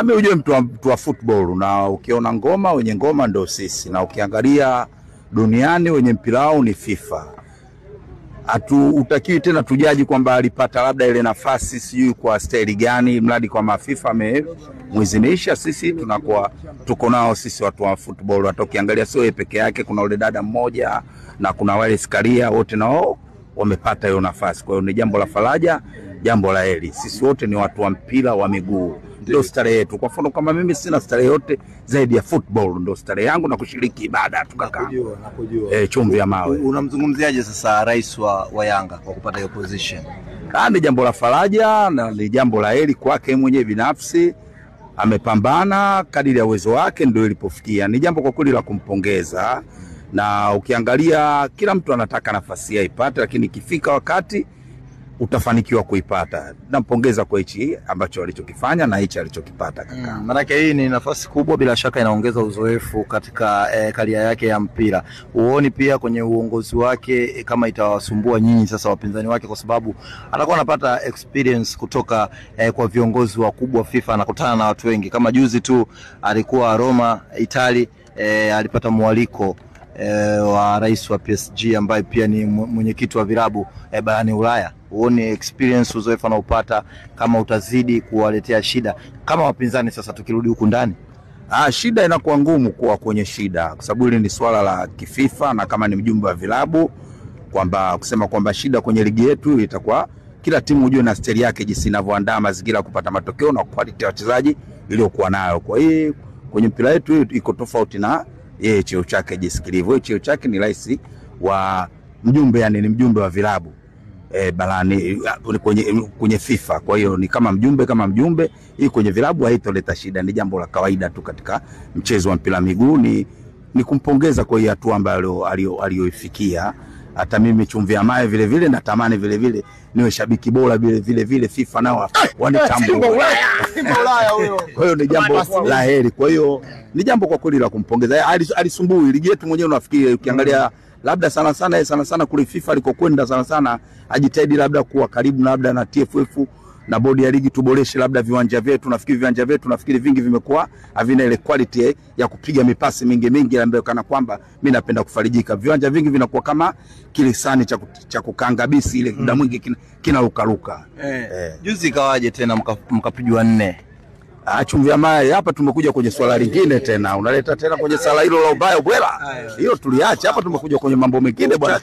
Ujue mtu wa football, na ukiona ngoma wenye ngoma ndio sisi, na ukiangalia duniani wenye mpira wao ni FIFA. Utakiwi tena tujaji kwamba alipata labda ile nafasi sijui kwa staili gani, mradi kwa mafifa amemuizinisha. Sisi tuko nao sisi watu wa football. Hata ukiangalia sio yeye peke yake, kuna ule dada mmoja na kuna wale Skaria, wote nao wamepata hiyo nafasi. Kwa hiyo ni jambo la faraja, jambo la heri. Sisi wote ni watu wa mpira wa miguu, ndio starehe yetu. Kwa mfano kama mimi sina starehe yote zaidi ya football, ndio starehe yangu, na kushiriki ibada tukakaa. Nakujua. Chumvi ya mawe. Unamzungumziaje sasa rais wa Yanga kwa kupata hiyo position? Ni jambo la faraja na ni jambo la heri kwake mwenyewe binafsi. Amepambana kadiri ya uwezo wake ndio ilipofikia. Ni jambo kwa kweli la kumpongeza, na ukiangalia kila mtu anataka nafasi yake ipate, lakini ikifika wakati utafanikiwa kuipata. Nampongeza kwa hichi ambacho alichokifanya na hichi alichokipata kaka. Maana hii ni nafasi kubwa, bila shaka inaongeza uzoefu katika karia yake ya mpira. Uoni pia kwenye uongozi wake kama itawasumbua nyinyi sasa wapinzani wake, kwa sababu atakuwa anapata experience kutoka kwa viongozi wakubwa FIFA, anakutana na watu wengi. Kama juzi tu alikuwa Roma, Italy, alipata mwaliko wa rais wa PSG ambaye pia ni mwenyekiti wa vilabu barani Ulaya. Uone experience, uzoefu anaopata kama utazidi kuwaletea shida kama wapinzani. Sasa tukirudi huku ndani, shida inakuwa ngumu kuwa kwenye shida, kwa sababu hili ni swala la kififa, na kama ni mjumbe wa vilabu kwamba kusema kwamba shida kwenye ligi yetu itakuwa kila timu ujue na stili yake jinsi inavyoandaa mazingira kupata matokeo na quality ya wachezaji iliyokuwa nayo. Kwa hiyo kwenye mpira wetu iko tofauti na yeye cheo chake jinsi kilivyo. Cheo chake ni rais wa mjumbe, yani ni mjumbe wa vilabu barani kwenye FIFA. Kwa hiyo ni kama mjumbe hii kwenye vilabu haitoleta shida, ni jambo la kawaida tu katika mchezo wa mpira miguu. Ni kumpongeza kwa hiyo hatua ambayo aliyoifikia. Hata mimi chumvi ya mawe vile vile natamani vile vile niwe shabiki bora vile vile FIFA nao wanitambue. Kwa hiyo ni jambo la heri. Kwa hiyo ni jambo kwa kweli la kumpongeza. Alisumbui ligi yetu mwenyewe, unafikiri ukiangalia labda sana kule FIFA alikokwenda sana ajitahidi labda kuwa karibu na labda na TFF na bodi ya ligi, tuboreshe labda viwanja vyetu. Nafikiri vingi vimekuwa havina ile quality ya kupiga mipasi mingi ambayo kana kwamba mimi napenda kufarijika. Viwanja vingi vinakuwa kama kile sani cha kukanga bisi ile muda mwingi kinarukaruka. Juzi ikawaje tena mkapigwa 4? Chumvi ya mawe. Hapa tumekuja kwenye swala lingine tena, unaleta tena kwenye sala hilo la ubaya bwela. Hiyo tuliacha, hapa tumekuja kwenye mambo mengine bwana.